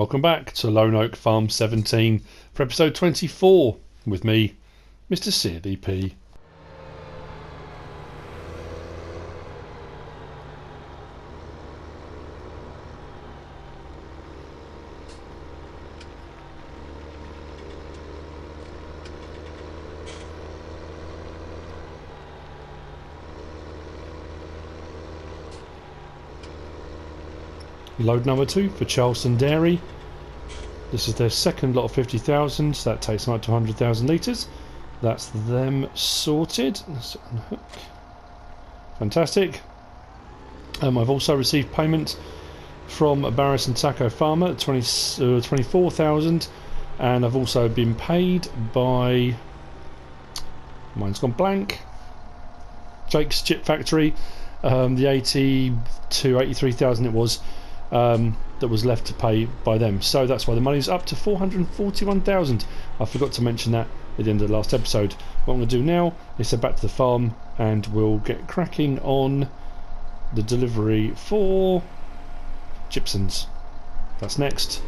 Welcome back to Lone Oak Farm 17 for episode 24 with me, MrSealyp. Load number 2 for Charleston Dairy. This is their second lot of 50,000, so that takes them up to 100,000 litres. That's them sorted. Let's unhook. Fantastic. I've also received payment from Barris and Taco Farmer, 24,000, and I've also been paid by, mine's gone blank, Jake's Chip Factory, the 83,000 it was. That was left to pay by them, so that's why the money's up to 441,000. I forgot to mention that at the end of the last episode. What I'm going to do now is head back to the farm and we'll get cracking on the delivery for gypsums. That's next.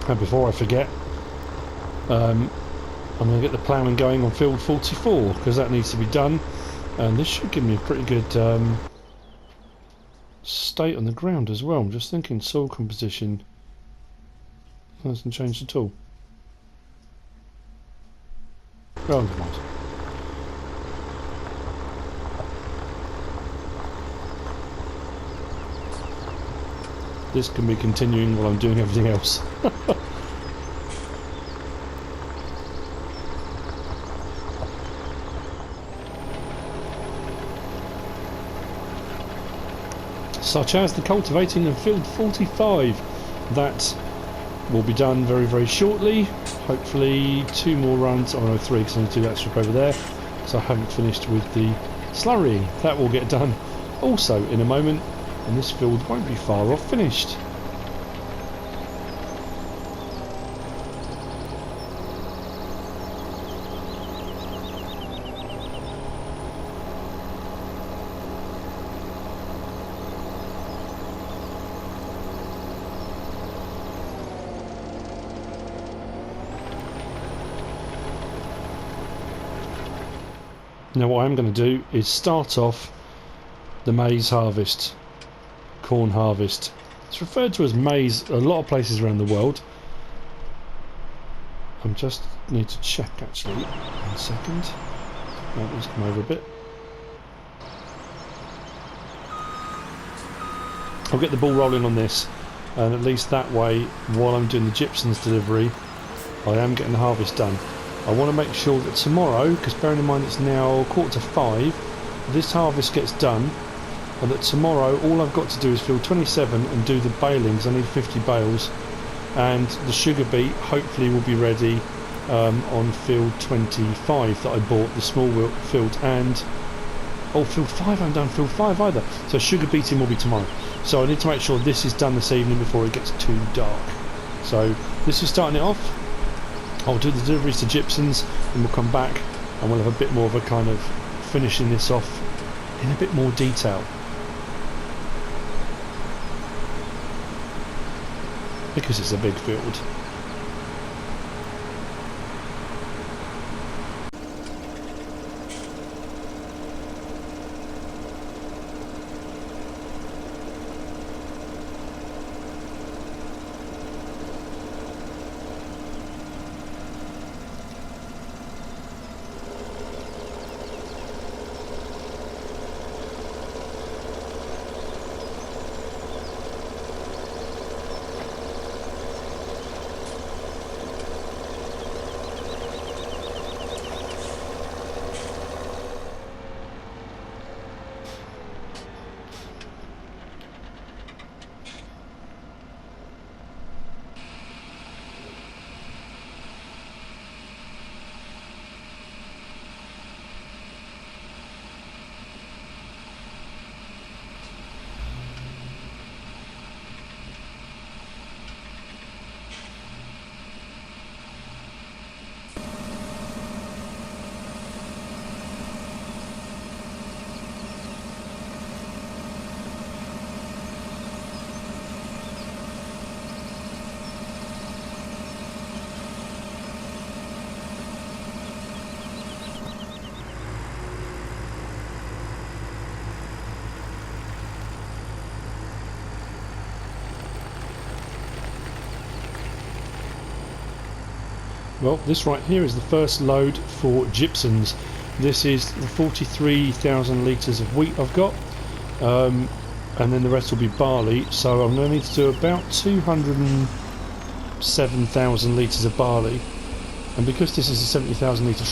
And before I forget, I'm going to get the ploughing going on field 44 because that needs to be done, and this should give me a pretty good state on the ground as well. I'm just thinking soil composition hasn't changed at all. Oh, never mind. This can be continuing while I'm doing everything else. Such as the cultivating of field 45. That will be done very, very shortly. Hopefully 2 more runs. Oh no, 3 because I need to do that strip over there. So I haven't finished with the slurrying. That will get done also in a moment. And this field won't be far off finished. Now what I'm going to do is start off the maize harvest. Corn harvest. It's referred to as maize a lot of places around the world. I just need to check actually. 1 second. Oh, let's come over a bit. I'll get the ball rolling on this, and at least that way, while I'm doing the gypsums delivery, I am getting the harvest done. I want to make sure that tomorrow, because bearing in mind it's now 4:45, this harvest gets done. And that tomorrow all I've got to do is field 27 and do the balings. I need 50 bales, and the sugar beet hopefully will be ready on field 25 that I bought, the small field, and field 5, I haven't done field 5 either, so sugar beeting will be tomorrow. So I need to make sure this is done this evening before it gets too dark. So this is starting it off. I'll do the deliveries to gypsums and we'll come back and we'll have a bit more of a kind of finishing this off in a bit more detail. Because it's a big field. Well, this right here is the first load for gypsums. This is the 43,000 litres of wheat I've got, and then the rest will be barley. So I'm going to need to do about 207,000 litres of barley. And because this is a 70,000 litre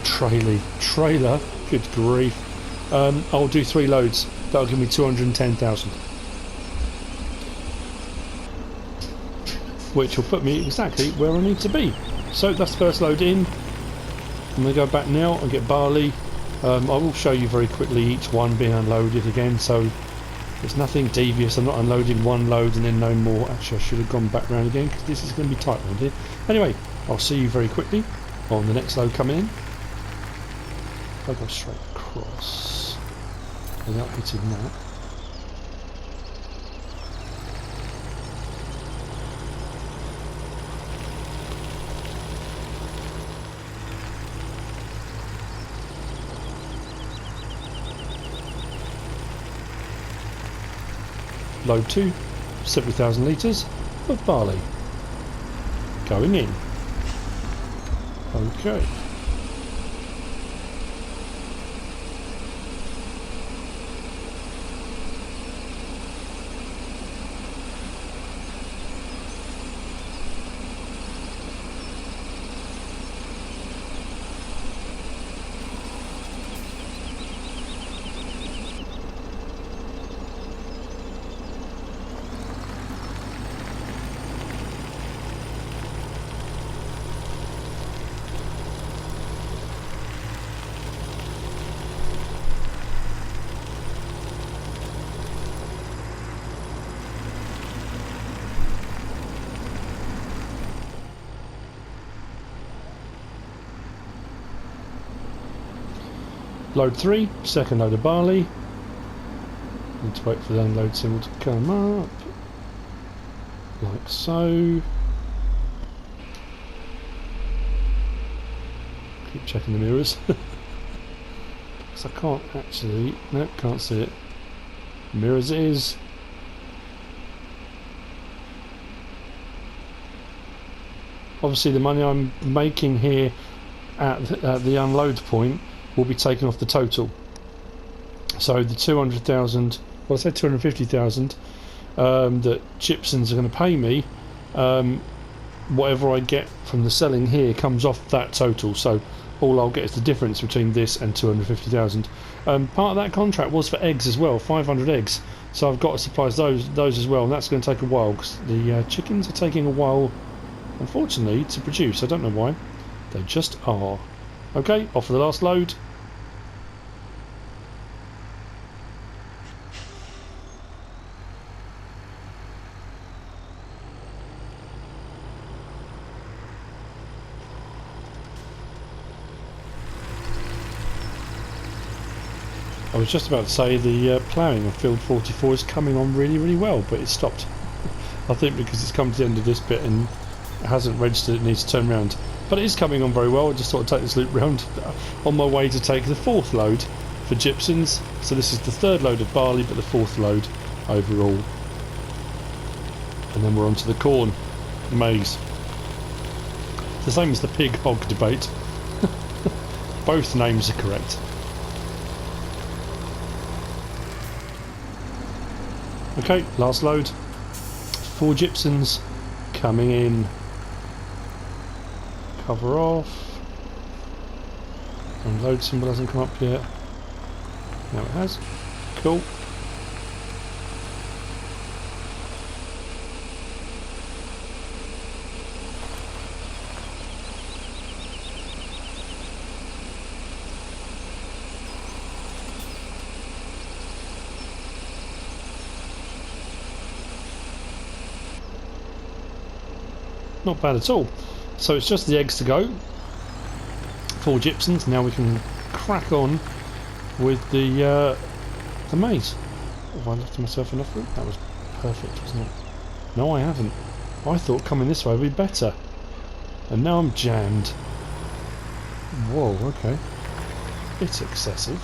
trailer, good grief, I'll do 3 loads. That'll give me 210,000. Which will put me exactly where I need to be. So that's the first load in. I'm going to go back now and get barley. I will show you very quickly each one being unloaded again, so it's nothing devious. I'm not unloading one load and then no more. Actually, I should have gone back round again because this is going to be tight around here. Anyway, I'll see you very quickly on the next load coming in. If I go straight across without hitting that. Load 2, 70,000 litres of barley going in. Okay. Load 3, second load of barley. Need to wait for the unload symbol to come up, like so. Keep checking the mirrors. Because I can't actually, nope, can't see it. Mirrors it is. Obviously the money I'm making here at the unload point will be taken off the total. So the 200,000, well I said 250,000 that gypsums are going to pay me, whatever I get from the selling here comes off that total. So all I'll get is the difference between this and 250,000. Part of that contract was for eggs as well, 500 eggs. So I've got to supply those as well, and that's going to take a while because the chickens are taking a while, unfortunately, to produce. I don't know why, they just are. Okay, off for the last load. I was just about to say the ploughing of field 44 is coming on really well, but it stopped. I think because it's come to the end of this bit and it hasn't registered, it needs to turn around. But it is coming on very well. I just thought I'd take this loop round on my way to take the 4th load for gypsums. So this is the 3rd load of barley, but the 4th load overall. And then we're on to the corn, the maize. It's the same as the pig hog debate. Both names are correct. Okay, last load. 4 gypsums coming in. Cover off. Unload symbol hasn't come up yet. Now it has. Cool. Not bad at all. So it's just the eggs to go. 4 gypsums. Now we can crack on with the maize. Have I left myself enough room? That was perfect, wasn't it? No, I haven't. I thought coming this way would be better. And now I'm jammed. Whoa, okay. It's excessive.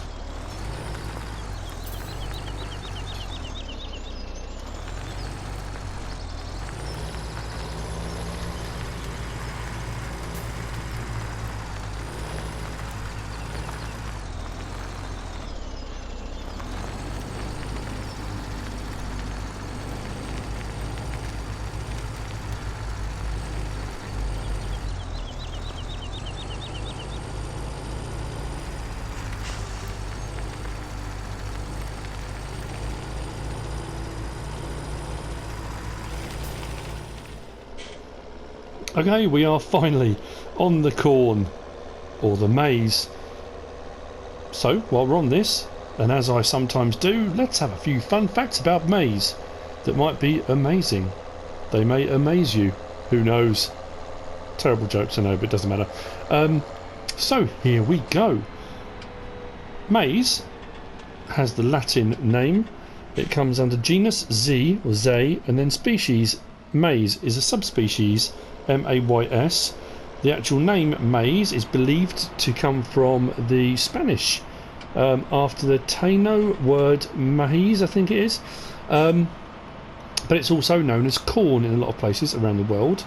Okay, we are finally on the corn, or the maize. So, while we're on this, and as I sometimes do, let's have a few fun facts about maize that might be amazing. They may amaze you. Who knows? Terrible jokes, I know, but it doesn't matter. So, here we go. Maize has the Latin name. It comes under genus Z, or Zay, and then species. Maize is a subspecies, M-A-Y-S. The actual name maize is believed to come from the Spanish, after the Taino word maíz, I think it is. But it's also known as corn in a lot of places around the world.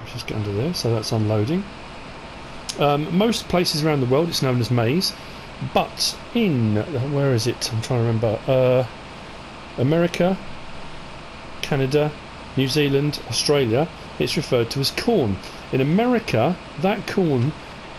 Let's just get under there, so that's unloading. Most places around the world it's known as maize, but in, where is it? I'm trying to remember. America, Canada, New Zealand, Australia, it's referred to as corn. In America, that corn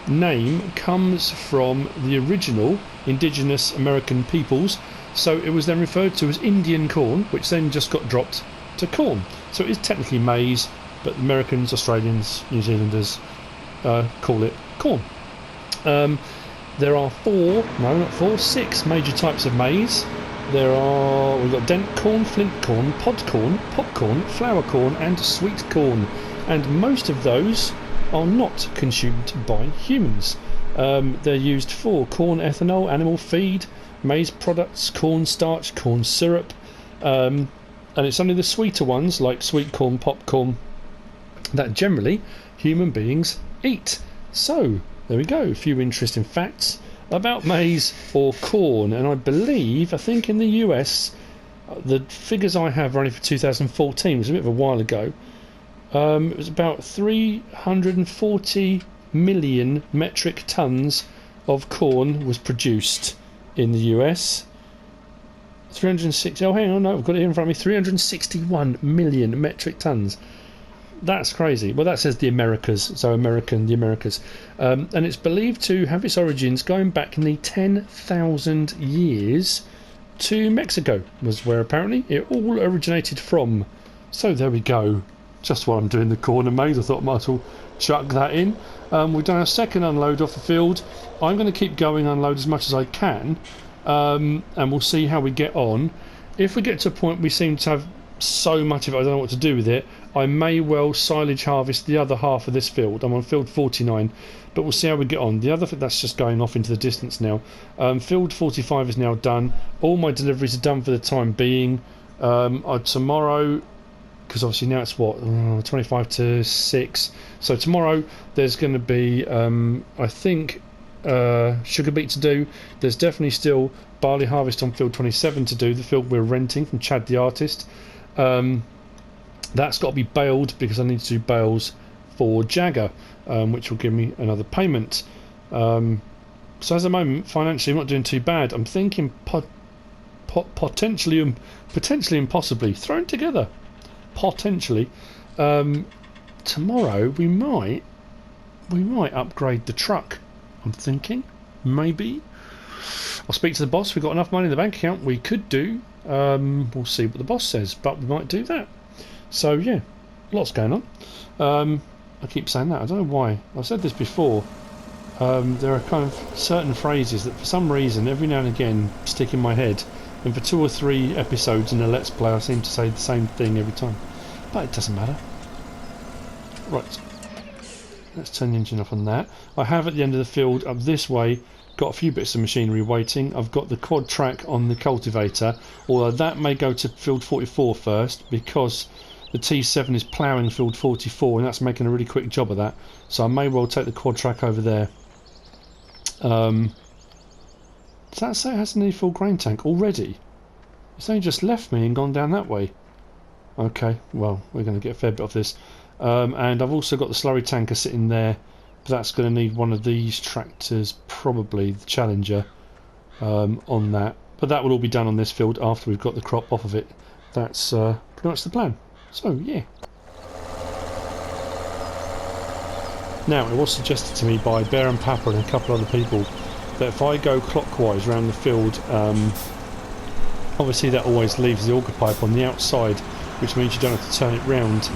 name comes from the original indigenous American peoples, so it was then referred to as Indian corn, which then just got dropped to corn. So it is technically maize, but Americans, Australians, New Zealanders call it corn. There are six major types of maize. We've got dent corn, flint corn, pod corn, popcorn, flour corn and sweet corn, and most of those are not consumed by humans. They're used for corn ethanol, animal feed, maize products, corn starch, corn syrup, and it's only the sweeter ones like sweet corn, popcorn that generally human beings eat. So there we go, a few interesting facts about maize or corn. And I think in the US, the figures I have are only for 2014, it was a bit of a while ago. It was about 340 million metric tons of corn was produced in the US. 360, oh hang on, no, I've got it here in front of me, 361 million metric tons. That's crazy. Well, that says the Americas, so the Americas. And it's believed to have its origins going back nearly 10,000 years to Mexico, was where apparently it all originated from. So there we go. Just while I'm doing the corn and maize, I thought I might as well chuck that in. We've done our second unload off the field. I'm going to keep going, unload as much as I can, and we'll see how we get on. If we get to a point we seem to have so much of it I don't know what to do with it, I may well silage harvest the other half of this field. I'm on field 49, but we'll see how we get on. The other that's just going off into the distance now. Field 45 is now done. All my deliveries are done for the time being. Tomorrow, because obviously now it's what, 25 to 6, so tomorrow there's going to be I think sugar beet to do. There's definitely still barley harvest on field 27 to do, the field we're renting from Chad the artist. That's got to be baled because I need to do bales for Jagger, which will give me another payment. So at the moment financially I'm not doing too bad. I'm thinking potentially and possibly thrown together, potentially tomorrow we might upgrade the truck. I'm thinking maybe I'll speak to the boss. We've got enough money in the bank account, we could do. We'll see what the boss says, but we might do that. So yeah, lots going on. I keep saying that, I don't know why. I've said this before. There are kind of certain phrases that for some reason every now and again stick in my head, and for 2 or 3 episodes in a Let's Play I seem to say the same thing every time, but it doesn't matter. Right, let's turn the engine off on that. I have at the end of the field up this way got a few bits of machinery waiting. I've got the quad track on the cultivator, although that may go to field 44 first because the T7 is ploughing field 44 and that's making a really quick job of that, so I may well take the quad track over there. Does that say it has a nearly full grain tank already? It's only just left me and gone down that way. Okay, well, we're going to get a fair bit of this. And I've also got the slurry tanker sitting there, but that's going to need one of these tractors, probably the Challenger, on that. But that will all be done on this field after we've got the crop off of it. That's pretty much the plan. So, yeah. Now, it was suggested to me by Bear and Papa and a couple other people that if I go clockwise around the field, obviously that always leaves the auger pipe on the outside, which means you don't have to turn it round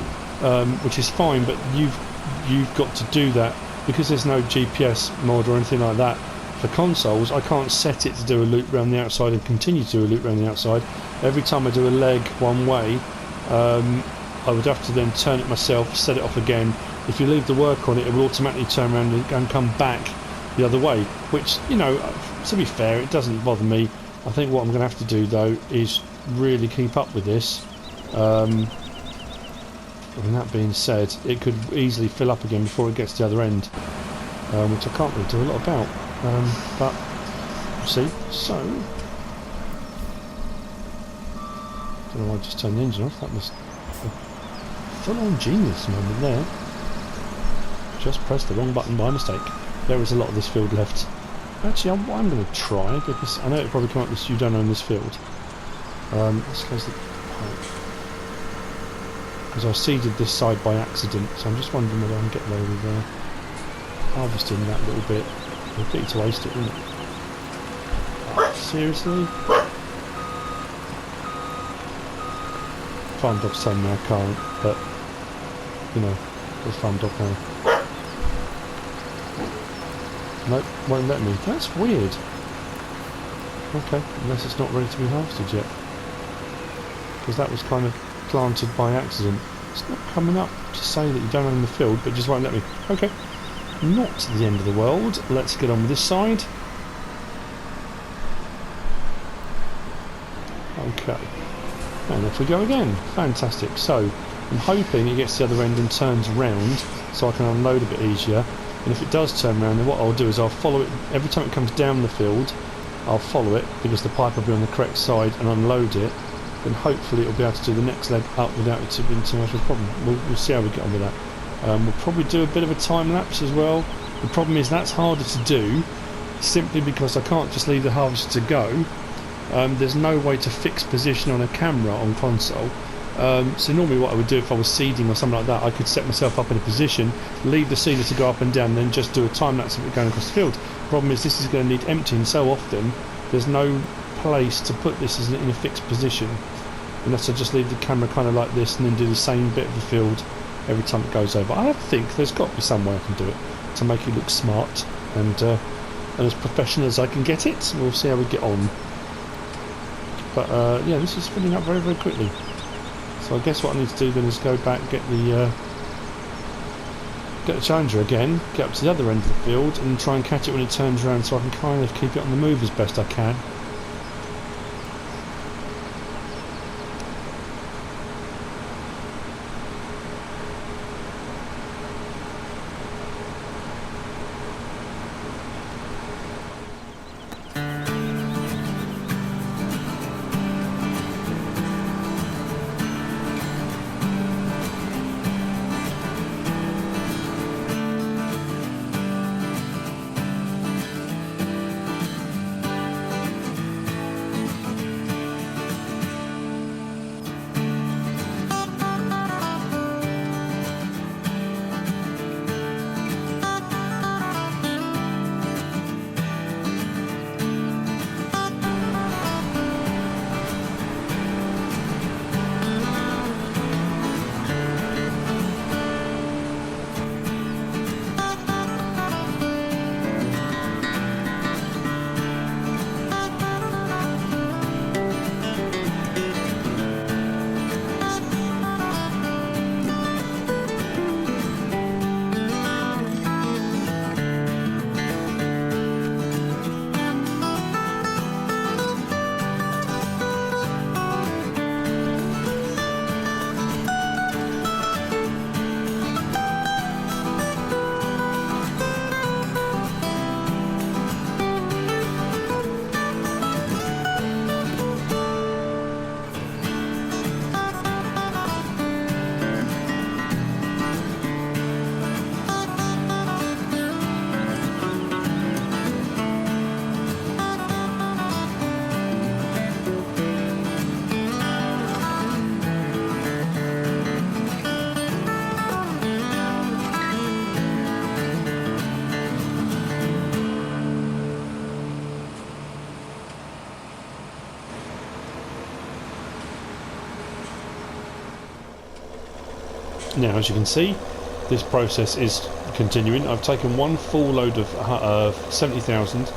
which is fine, but you've got to do that because there's no GPS mod or anything like that for consoles. I can't set it to do a loop around the outside and continue to do a loop around the outside. Every time I do a leg one way, I would have to then turn it myself, set it off again. If you leave the work on it, it will automatically turn around and come back the other way, which, you know, to be fair, it doesn't bother me. I think what I'm going to have to do though is really keep up with this. And that being said, it could easily fill up again before it gets to the other end, which I can't really do a lot about, but we'll see. So, I don't know why I just turned the engine off. That was a full-on genius moment there. Just pressed the wrong button by mistake. There is a lot of this field left. Actually, I'm going to try, because I know it'll probably come up with you don't own this field. Let's close the pipe. Because I seeded this side by accident, so I'm just wondering whether I can get away with harvesting that little bit. It'll get you to waste it, wouldn't it? Oh, seriously? Farm dog's telling me I can't, but, you know, there's farm dog now. Nope, won't let me. That's weird. Okay, unless it's not ready to be harvested yet. Because that was kind of planted by accident. It's not coming up to say that you don't own the field, but it just won't let me. Okay, not the end of the world. Let's get on with this side. Okay, and off we go again. Fantastic. So I'm hoping it gets to the other end and turns around so I can unload a bit easier. And if it does turn around, then what I'll do is I'll follow it every time it comes down the field. I'll follow it because the pipe will be on the correct side and unload it. Then hopefully it'll be able to do the next leg up without it being too much of a problem. We'll see how we get on with that. We'll probably do a bit of a time lapse as well. The problem is that's harder to do simply because I can't just leave the harvester to go. There's no way to fix position on a camera on console. So normally what I would do if I was seeding or something like that, I could set myself up in a position, leave the seeder to go up and down, and then just do a time lapse of it going across the field. The problem is this is going to need emptying so often, there's no place to put this in a fixed position, unless I just leave the camera kind of like this and then do the same bit of the field every time it goes over. I think there's got to be some way I can do it to make it look smart and as professional as I can get it. We'll see how we get on. But yeah, this is filling up very, very quickly. So I guess what I need to do then is go back, get the Challenger again, get up to the other end of the field and try and catch it when it turns around so I can kind of keep it on the move as best I can. Now, as you can see, this process is continuing. I've taken one full load of 70,000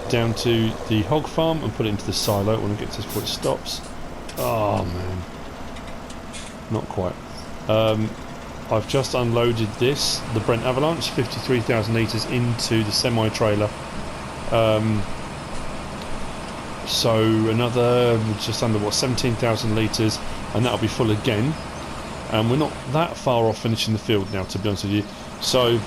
down to the hog farm and put it into the silo. When it gets to this point, it stops. Oh man, not quite. I've just unloaded this, the Brent Avalanche, 53,000 litres into the semi-trailer. So another just under, what, 17,000 litres, and that'll be full again. And we're not that far off finishing the field now, to be honest with you. So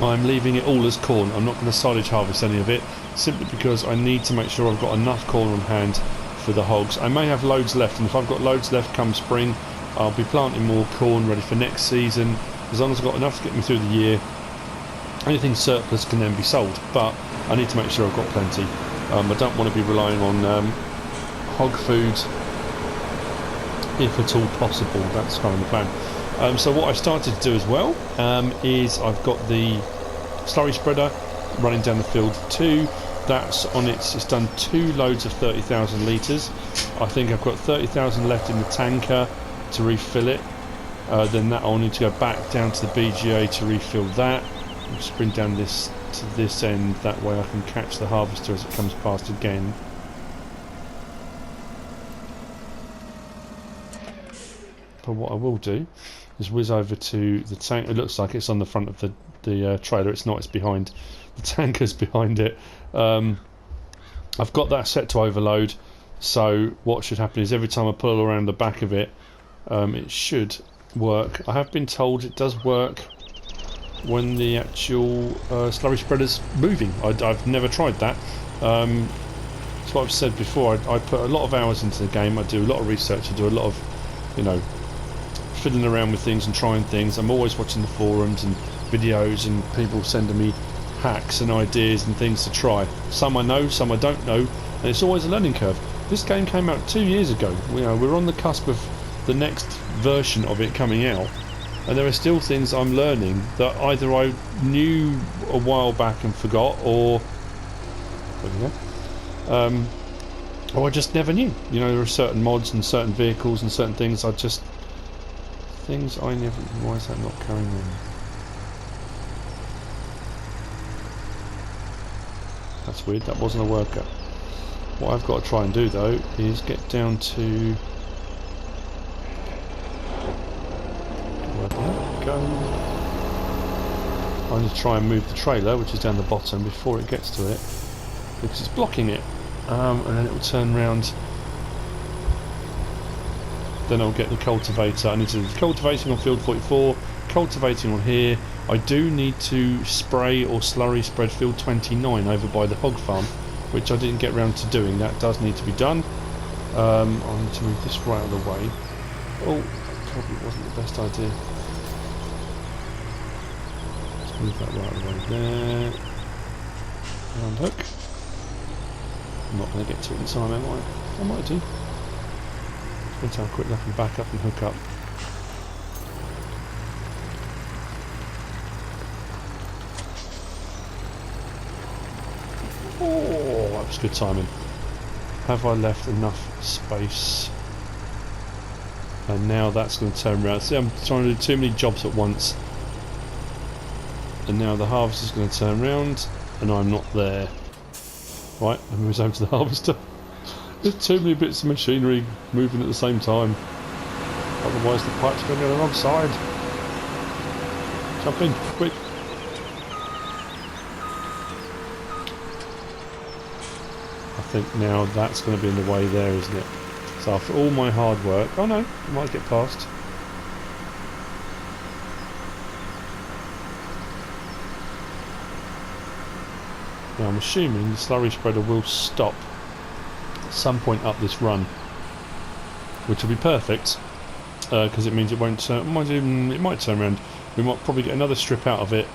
I'm leaving it all as corn. I'm not going to silage harvest any of it, simply because I need to make sure I've got enough corn on hand for the hogs. I may have loads left, and if I've got loads left come spring, I'll be planting more corn ready for next season. As long as I've got enough to get me through the year, anything surplus can then be sold, but I need to make sure I've got plenty. I don't want to be relying on hog food if at all possible. That's kind of the plan. So what I've started to do as well is I've got the slurry spreader running down the field too. That's on it's done 2 loads of 30,000 litres. I think I've got 30,000 left in the tanker to refill it. Then that I'll need to go back down to the BGA to refill that. I'll just bring down this to this end, that way I can catch the harvester as it comes past again. But what I will do is whiz over to the tank. It looks like it's on the front of the trailer. It's not, it's behind. The tanker's behind it. I've got that set to overload, so what should happen is every time I pull around the back of it, it should work. I have been told it does work when the actual slurry spreader's moving. I've never tried that. It's what I've said before. I put a lot of hours into the game. I do a lot of research. I do a lot of, you know, fiddling around with things and trying things. I'm always watching the forums and videos and people sending me hacks and ideas and things to try. Some I know, some I don't know, and it's always a learning curve. This game came out 2 years ago. You know, we're on the cusp of the next version of it coming out, and there are still things I'm learning that either I knew a while back and forgot, or I just never knew. You know, there are certain mods and certain vehicles and certain things I never. Why is that not carrying on? That's weird. That wasn't a worker. What I've got to try and do though is get down to. Where did that go? I need to try and move the trailer, which is down the bottom, before it gets to it, because it's blocking it, and then it will turn round. Then I'll get the cultivator. I need to do the cultivating on field 44, cultivating on here. I do need to spray or slurry spread field 29 over by the hog farm, which I didn't get round to doing. That does need to be done. I need to move this right out of the way. Oh, probably wasn't the best idea. Let's move that right out of the way there. Round hook. I'm not going to get to it in time, am I? I might do. Depends how quick I can back up and hook up. Oh, that was good timing. Have I left enough space? And now that's going to turn around. See, I'm trying to do too many jobs at once. And now the harvester's going to turn around, and I'm not there. Right, I move over to the harvester. There's too many bits of machinery moving at the same time. Otherwise the pipe's going to go the wrong side. Jump in, quick. I think now that's going to be in the way there, isn't it? So after all my hard work... Oh no, I might get past. Now I'm assuming the slurry spreader will stop at some point up this run, which will be perfect, because it means it won't turn. It might turn around. We might probably get another strip out of it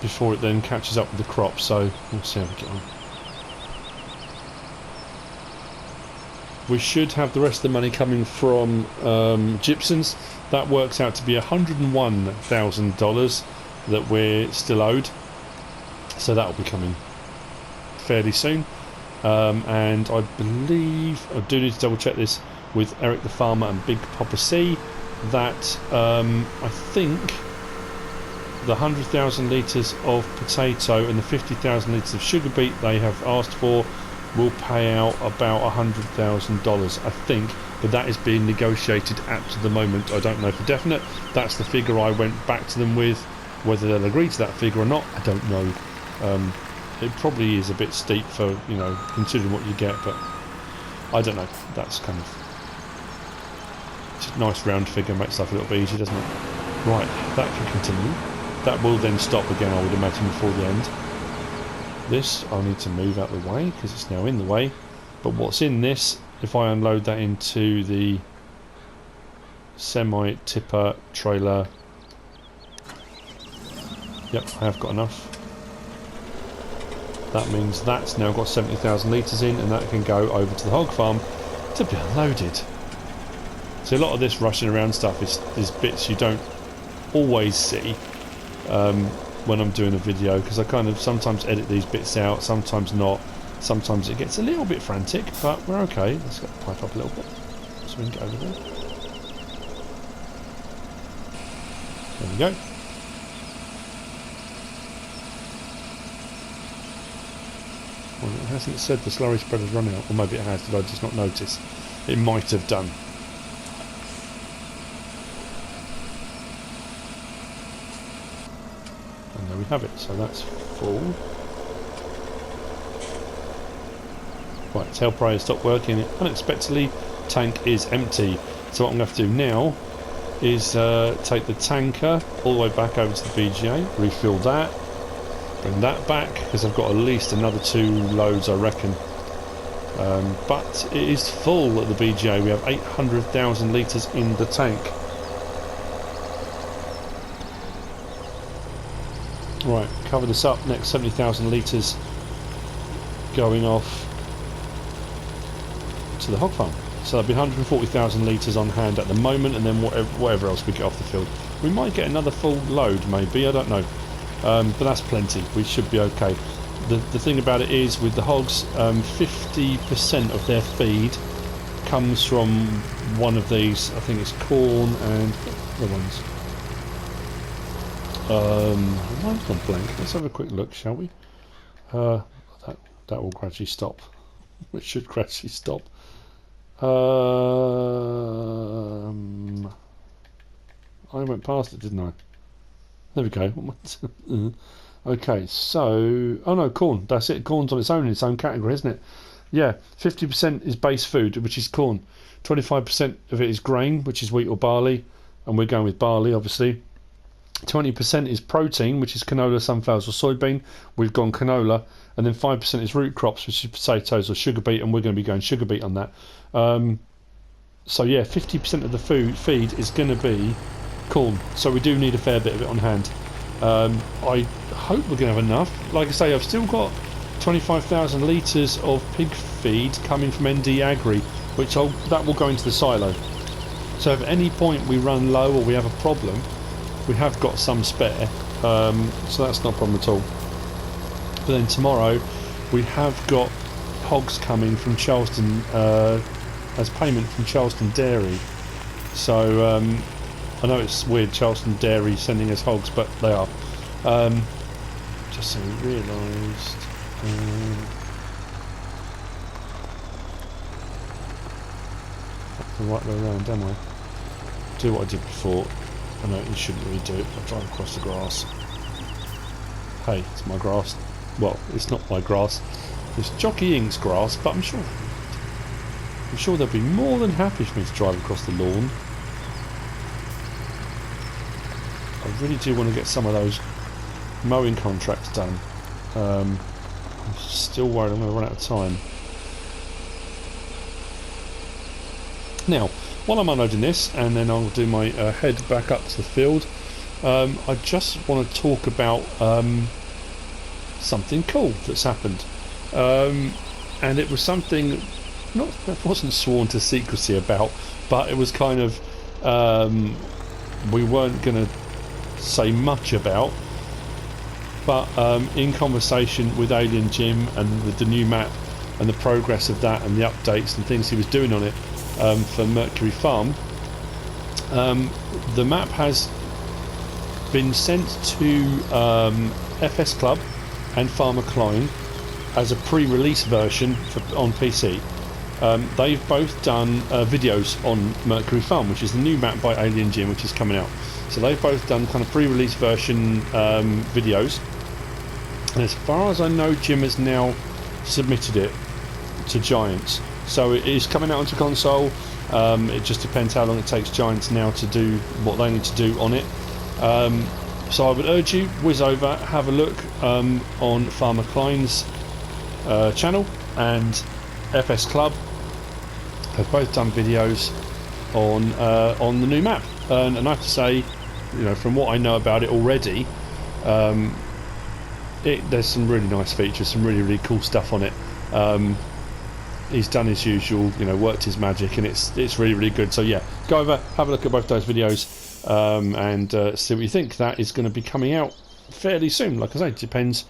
before it then catches up with the crop. So we'll see how we get on. We should have the rest of the money coming from gypsums. That works out to be $101,000 that we're still owed. So that will be coming fairly soon. And I believe, I do need to double check this with Eric the Farmer and Big Papa C, that I think the 100,000 litres of potato and the 50,000 litres of sugar beet they have asked for will pay out about $100,000, I think, but that is being negotiated at the moment. I don't know for definite. That's the figure I went back to them with. Whether they'll agree to that figure or not, I don't know. It probably is a bit steep for, you know, considering what you get, but I don't know. That's kind of just a nice round figure, makes life a little bit easier, doesn't it? Right, that can continue. That will then stop again, I would imagine, before the end. This I'll need to move out of the way because it's now in the way. But what's in this, if I unload that into the semi-tipper trailer, yep, I have got enough. That means that's now got 70,000 litres in, and that can go over to the hog farm to be unloaded. So a lot of this rushing around stuff is bits you don't always see when I'm doing a video, because I kind of sometimes edit these bits out, sometimes not. Sometimes it gets a little bit frantic, but we're okay. Let's get the pipe up a little bit so we can get over there. There we go. Well, it hasn't said the slurry spreader's run out, or maybe it has, did I just not notice? It might have done. And there we have it, so that's full. Right, tail prayer stopped working unexpectedly, tank is empty. So what I'm going to have to do now is take the tanker all the way back over to the BGA, refill that, bring that back, because I've got at least another 2 loads I reckon. But it is full at the BGA, we have 800,000 litres in the tank. Right, cover this up, next 70,000 litres going off to the hog farm. So that'll be 140,000 litres on hand at the moment, and then whatever else we get off the field. We might get another full load maybe, I don't know. But that's plenty, we should be okay. The thing about it is, with the hogs, 50% of their feed comes from one of these, I think it's corn and the ones. Mine's gone blank. Let's have a quick look, shall we? That will gradually stop. It should gradually stop. I went past it, didn't I? There we go. Okay, so... oh no, corn. That's it. Corn's on its own in its own category, isn't it? Yeah, 50% is base food, which is corn. 25% of it is grain, which is wheat or barley. And we're going with barley, obviously. 20% is protein, which is canola, sunflowers or soybean. We've gone canola. And then 5% is root crops, which is potatoes or sugar beet, and we're going to be going sugar beet on that. So yeah, 50% of the feed is going to be corn. So we do need a fair bit of it on hand. I hope we're going to have enough. Like I say, I've still got 25,000 litres of pig feed coming from ND Agri, which that will go into the silo. So if at any point we run low or we have a problem, we have got some spare. So that's not a problem at all. But then tomorrow we have got hogs coming from Charleston as payment from Charleston Dairy. So I know it's weird, Charleston Dairy sending us hogs, but they are. Just so we realised. The right way around, am I? Do what I did before. I know you shouldn't really do it. I'll drive across the grass. Hey, it's my grass. Well, it's not my grass. It's Jockey Inc.'s grass, but I'm sure they'll be more than happy for me to drive across the lawn. I really do want to get some of those mowing contracts done. I'm still worried I'm going to run out of time. Now, while I'm unloading this, and then I'll do my head back up to the field, I just want to talk about something cool that's happened. And it was something that wasn't sworn to secrecy about, but it was kind of we weren't going to say much about, but in conversation with Alien Jim and the new map and the progress of that and the updates and things he was doing on it for Mercury Farm, The map has been sent to FS Club and Farmer Klein as a pre-release version on PC. They've both done videos on Mercury Farm, which is the new map by Alien Jim, which is coming out. So they've both done kind of pre-release version videos. And as far as I know, Jim has now submitted it to Giants. So it is coming out onto console. It just depends how long it takes Giants now to do what they need to do on it. So I would urge you, whiz over, have a look on Farmer Klein's channel, and FS Club have both done videos on the new map. And I have to say, you know, from what I know about it already, there's some really nice features, some really cool stuff on it. He's done his usual, you know, worked his magic, and it's really good. So yeah, go over, have a look at both those videos, and see what you think. That is going to be coming out fairly soon. Like I say, it depends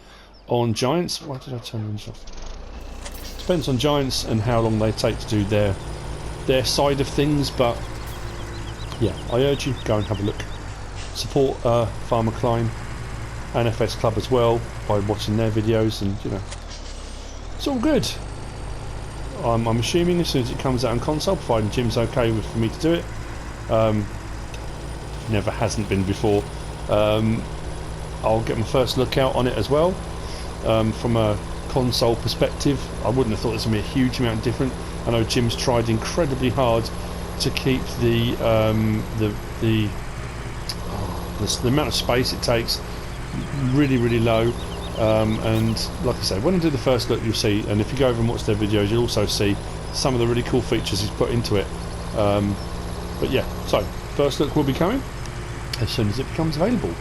on Giants. Why did I turn these off? Depends on Giants and how long they take to do their side of things. But yeah, I urge you, go and have a look. Support Farmer Klein and FS Club as well by watching their videos, and you know, it's all good. I'm assuming as soon as it comes out on console, providing Jim's okay for me to do it. Never hasn't been before. I'll get my first look out on it as well. From a console perspective, I wouldn't have thought there's going to be a huge amount different. I know Jim's tried incredibly hard to keep the amount of space it takes really low. And like I say, when I do the first look, you'll see, and if you go over and watch their videos, you'll also see some of the really cool features he's put into it. But yeah, so first look will be coming as soon as it becomes available.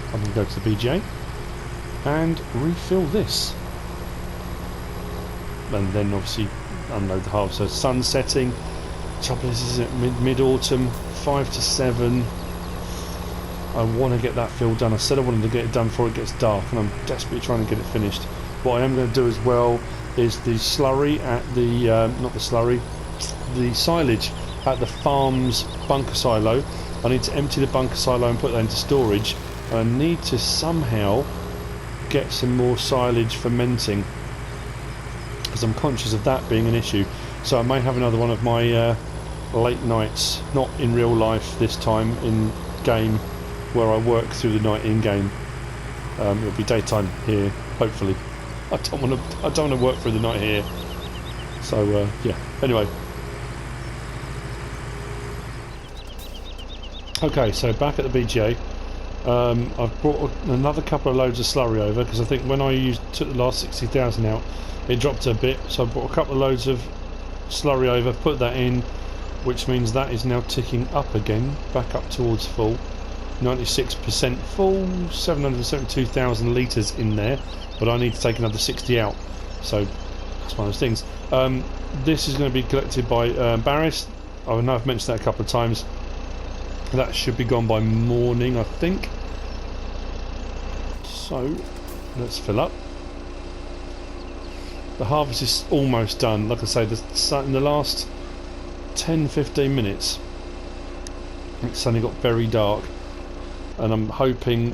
I'm going to go to the BGA and refill this, and then obviously unload the halves. So sun setting. Trouble is it mid-autumn, 5 to 7. I want to get that fill done. I said I wanted to get it done before it gets dark, and I'm desperately trying to get it finished. What I am going to do as well is the slurry at the the silage at the farm's bunker silo. I need to empty the bunker silo and put that into storage. I need to somehow get some more silage fermenting, because I'm conscious of that being an issue. So I may have another one of my late nights, not in real life this time, in game, where I work through the night in game. It'll be daytime here, hopefully. I don't want to work through the night here. So yeah. Anyway. Okay, so back at the BGA. I've brought another couple of loads of slurry over, because I think when I took the last 60,000 out, it dropped a bit. So I brought a couple of loads of slurry over, put that in, which means that is now ticking up again, back up towards full. 96% full, 772,000 litres in there, but I need to take another 60 out. So that's one of those things. This is going to be collected by Barris. I know I've mentioned that a couple of times. That should be gone by morning, I think. So let's fill up. The harvest is almost done. Like I say, in the last 10-15 minutes it's suddenly got very dark, and I'm hoping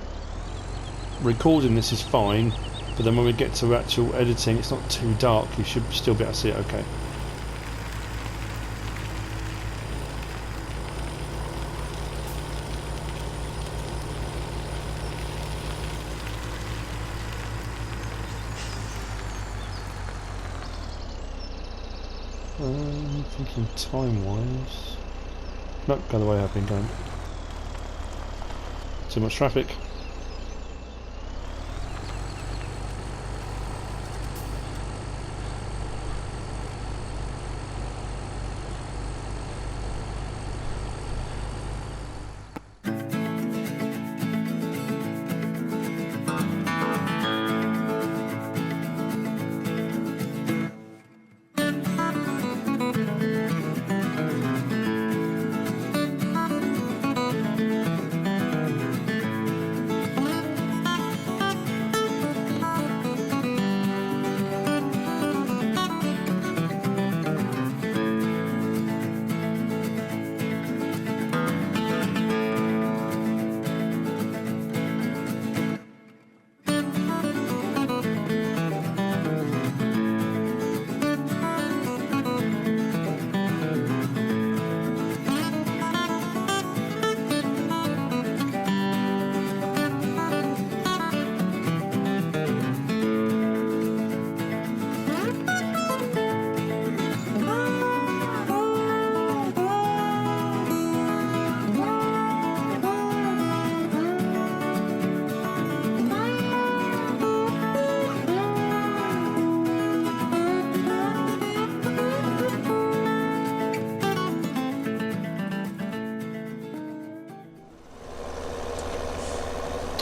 recording this is fine, but then when we get to actual editing it's not too dark. You should still be able to see it okay. I'm thinking time-wise. Nope, go the way I've been going. Too much traffic.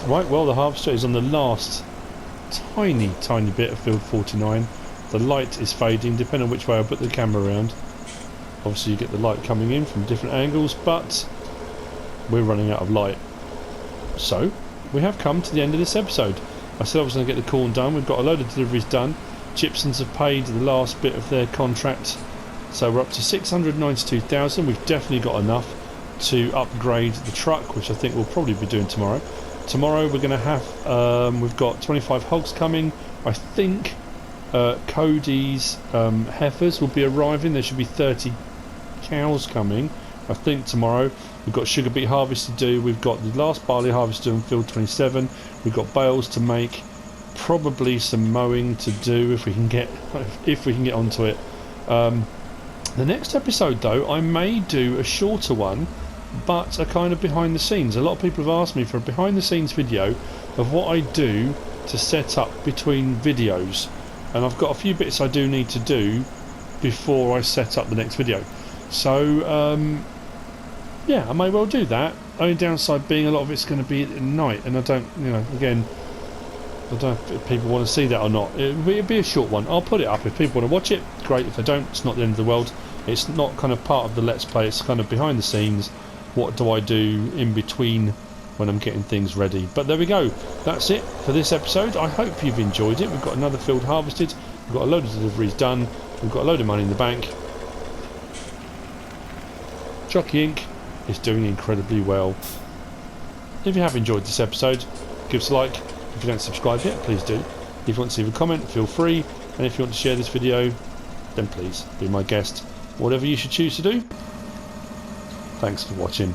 Right, well, the harvester is on the last tiny bit of field 49. The light is fading depending on which way I put the camera around. Obviously you get the light coming in from different angles, but we're running out of light. So we have come to the end of this episode. I said I was going to get the corn done. We've got a load of deliveries done. Gypsons have paid the last bit of their contract, so we're up to 692,000. We've definitely got enough to upgrade the truck, which I think we'll probably be doing tomorrow. Tomorrow we're going to have we've got 25 hogs coming. I think Cody's heifers will be arriving. There should be 30 cows coming, I think, tomorrow. We've got sugar beet harvest to do. We've got the last barley harvest to do in field 27. We've got bales to make, probably some mowing to do if we can get onto it. The next episode, though, I may do a shorter one, but a kind of behind the scenes. A lot of people have asked me for a behind the scenes video of what I do to set up between videos, and I've got a few bits I do need to do before I set up the next video. So yeah, I may well do that. Only downside being a lot of it's going to be at night, and I don't, again, I don't know if people want to see that or not. It'll be a short one. I'll put it up if people want to watch it. Great. If they don't, it's not the end of the world. It's not kind of part of the Let's Play. It's kind of behind the scenes. What do I do in between when I'm getting things ready? But there we go. That's it for this episode. I hope you've enjoyed it. We've got another field harvested. We've got a load of deliveries done. We've got a load of money in the bank. Jockey Inc. is doing incredibly well. If you have enjoyed this episode, give us a like. If you don't subscribe yet, please do. If you want to leave a comment, feel free. And if you want to share this video, then please be my guest. Whatever you should choose to do. Thanks for watching.